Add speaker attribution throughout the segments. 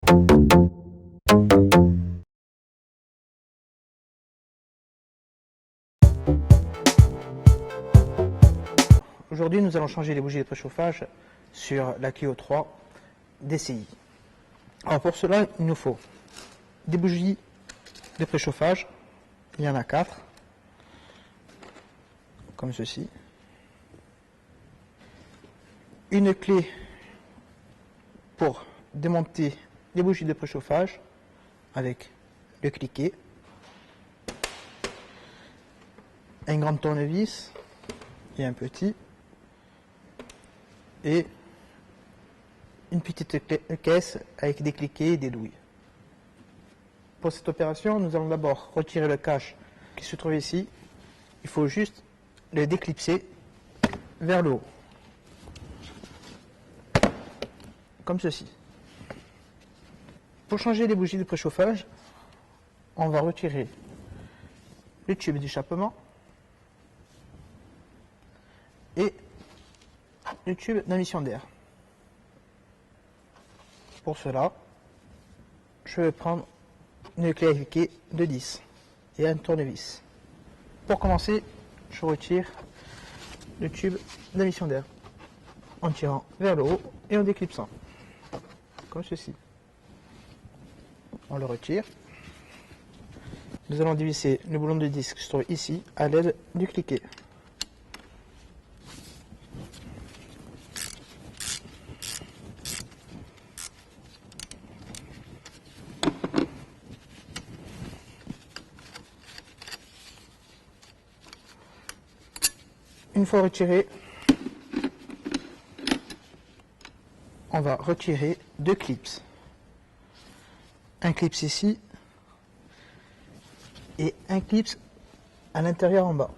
Speaker 1: Aujourd'hui, nous allons changer les bougies de préchauffage sur la Clio 3 DCI. Alors pour cela, il nous faut des bougies de préchauffage. Il y en a 4, comme ceci. Une clé pour démonter les bougies de préchauffage avec le cliquet. Un grand tournevis et un petit. Et une petite caisse avec des cliquets et des douilles. Pour cette opération, nous allons d'abord retirer le cache qui se trouve ici. Il faut juste le déclipser vers le haut, comme ceci. Pour changer les bougies de préchauffage, on va retirer le tube d'échappement et le tube d'émission d'air. Pour cela, je vais prendre une clé à cliquet de 10 et un tournevis. Pour commencer, je retire le tube d'émission d'air en tirant vers le haut et en déclipsant, comme ceci. On le retire. Nous allons dévisser le boulon de disque qui se trouve ici à l'aide du cliquet. Une fois retiré, on va retirer 2 clips. Un clip ici et un clip à l'intérieur en bas.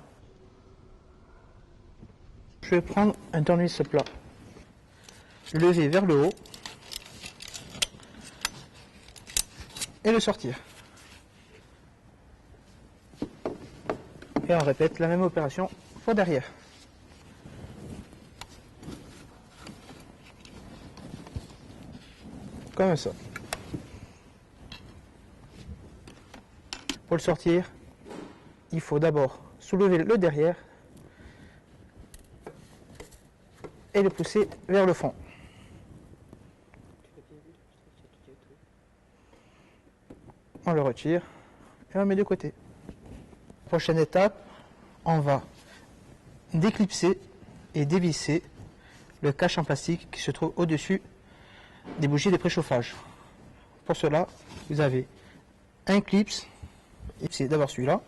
Speaker 1: Je vais prendre un tournevis plat, lever vers le haut et le sortir. Et on répète la même opération pour derrière. Comme ça. Pour le sortir, il faut d'abord soulever le derrière et le pousser vers le fond. On le retire et on le met de côté. Prochaine étape, on va déclipser et dévisser le cache en plastique qui se trouve au-dessus des bougies de préchauffage. Pour cela, vous avez un clip, c'est d'abord celui-là,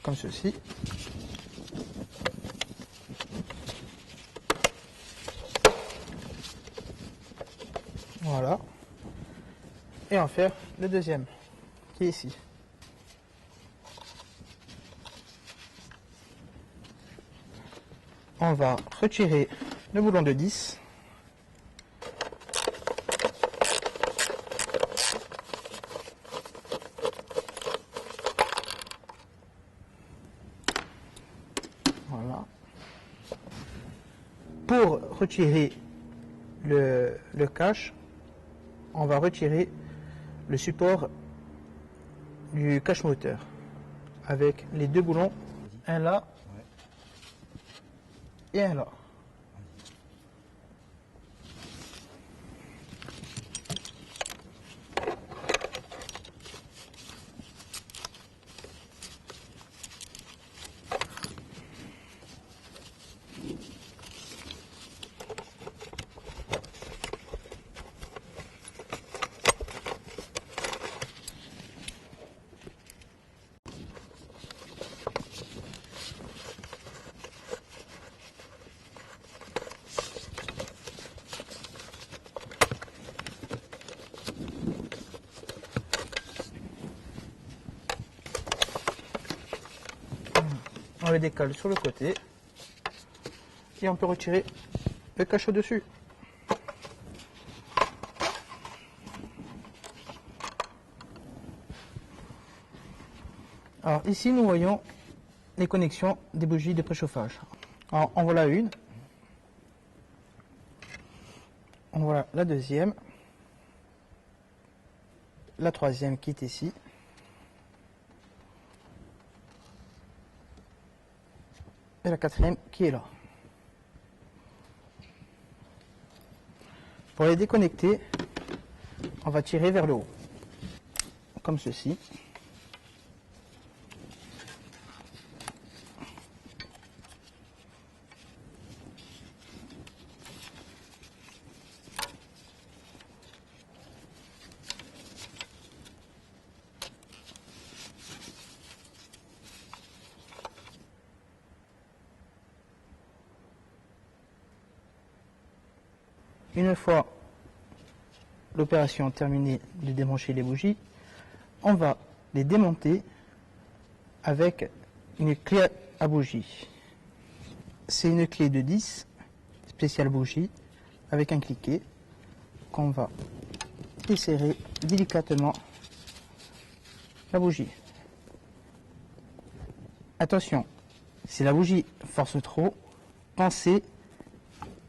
Speaker 1: comme ceci. Voilà. Et en faire le deuxième, qui est ici. On va retirer le boulon de 10. Voilà. Pour retirer le cache, on va retirer le support du cache moteur avec les 2 boulons, un là et un là. On le décale sur le côté et on peut retirer le cache au-dessus. Alors ici nous voyons les connexions des bougies de préchauffage. Alors en voilà une, en voilà la deuxième la troisième qui est ici. Et la quatrième qui est là. Pour les déconnecter, on va tirer vers le haut, comme ceci. Une fois l'opération terminée de débrancher les bougies, on va les démonter avec une clé à bougie. C'est une clé de 10, spéciale bougie, avec un cliquet qu'on va desserrer délicatement la bougie. Attention, si la bougie force trop, pensez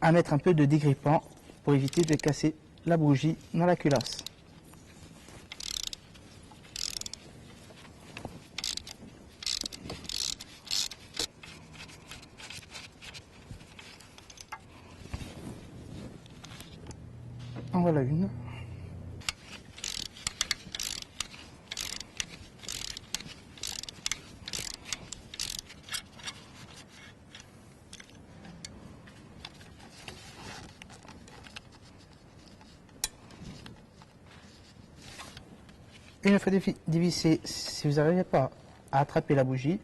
Speaker 1: à mettre un peu de dégrippant pour éviter de casser la bougie dans la culasse. En voilà une. Une fois dévissé, si vous n'arrivez pas à attraper la bougie,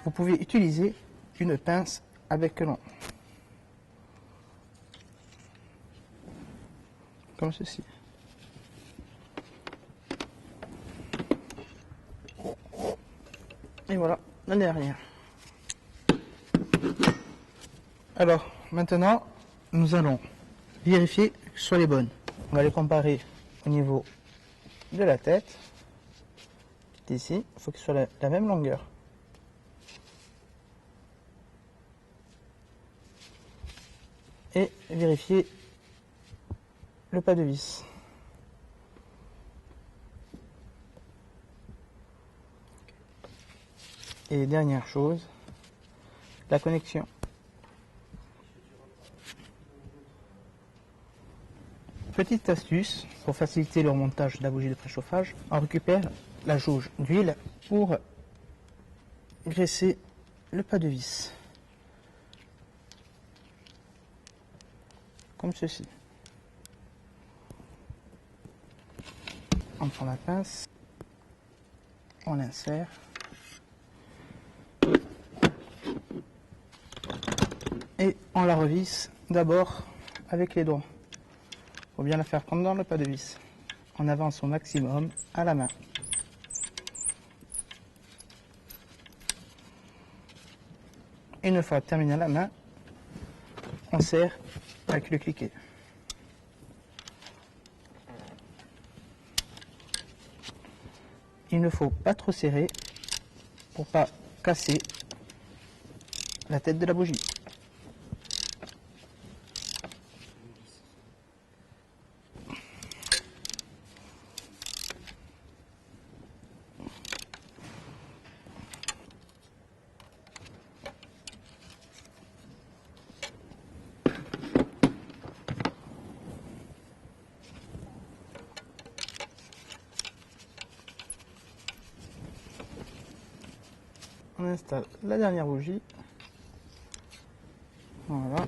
Speaker 1: vous pouvez utiliser une pince avec long, comme ceci. Et voilà, la dernière. Alors, maintenant, nous allons vérifier que ce soit les bonnes. On va les comparer au niveau de la tête. Ici, il faut que ce soit la même longueur. Et vérifier le pas de vis. Et dernière chose, la connexion. Petite astuce pour faciliter le remontage de la bougie de préchauffage, on récupère la jauge d'huile pour graisser le pas de vis. Comme ceci. On prend la pince, on l'insère. Et on la revisse d'abord avec les doigts. Il faut bien la faire comme dans le pas de vis. On avance au maximum à la main. Une fois terminé à la main, on serre avec le cliquet. Il ne faut pas trop serrer pour pas casser la tête de la bougie. On installe la dernière bougie. Voilà.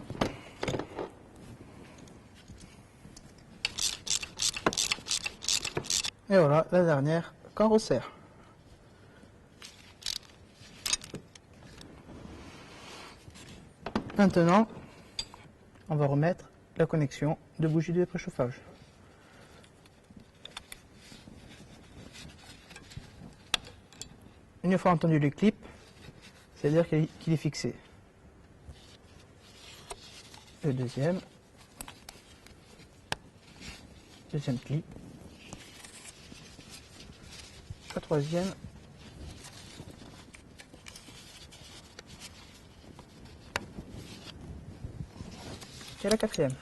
Speaker 1: Et voilà la dernière qu'on resserre. Maintenant, on va remettre la connexion de bougie de préchauffage. Une fois entendu le clip, c'est-à-dire qu'il est fixé. Le deuxième clip. La troisième. Et la quatrième.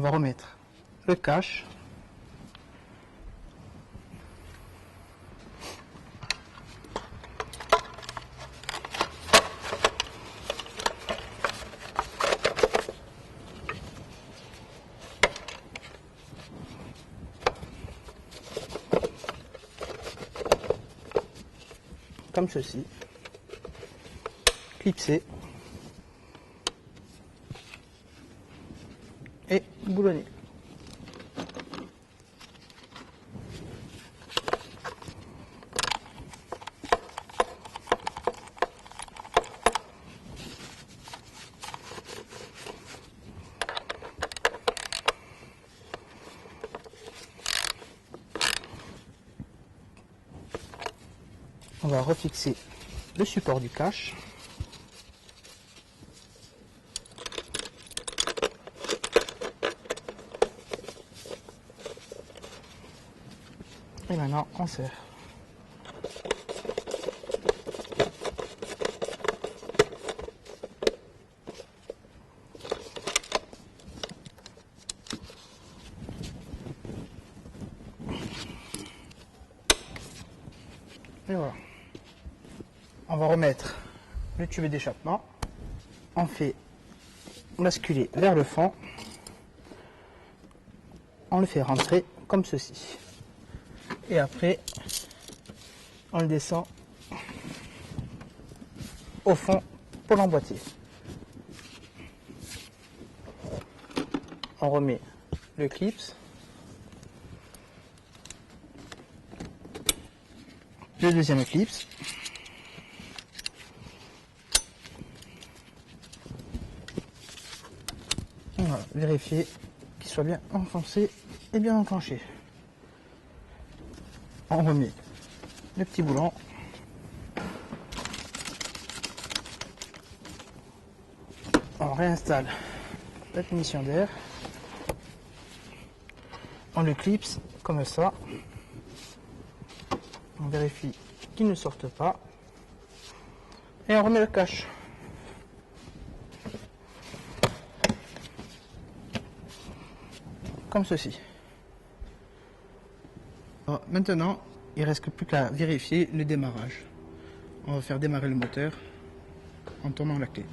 Speaker 1: on va remettre le cache. Comme ceci, clipser et boulonner. On va refixer le support du cache. Et maintenant on serre. Et voilà. On va remettre le tube d'échappement. On fait basculer vers le fond. On le fait rentrer comme ceci. Et après, on le descend au fond pour l'emboîter. On remet le clips. Le deuxième clips. Voilà, vérifier qu'il soit bien enfoncé et bien enclenché. On remet le petit boulon. On réinstalle la finition d'air. On le clipse comme ça. On vérifie qu'il ne sorte pas. Et on remet le cache. Comme ceci. Alors, maintenant, il ne reste plus qu'à vérifier le démarrage. On va faire démarrer le moteur en tournant la clé.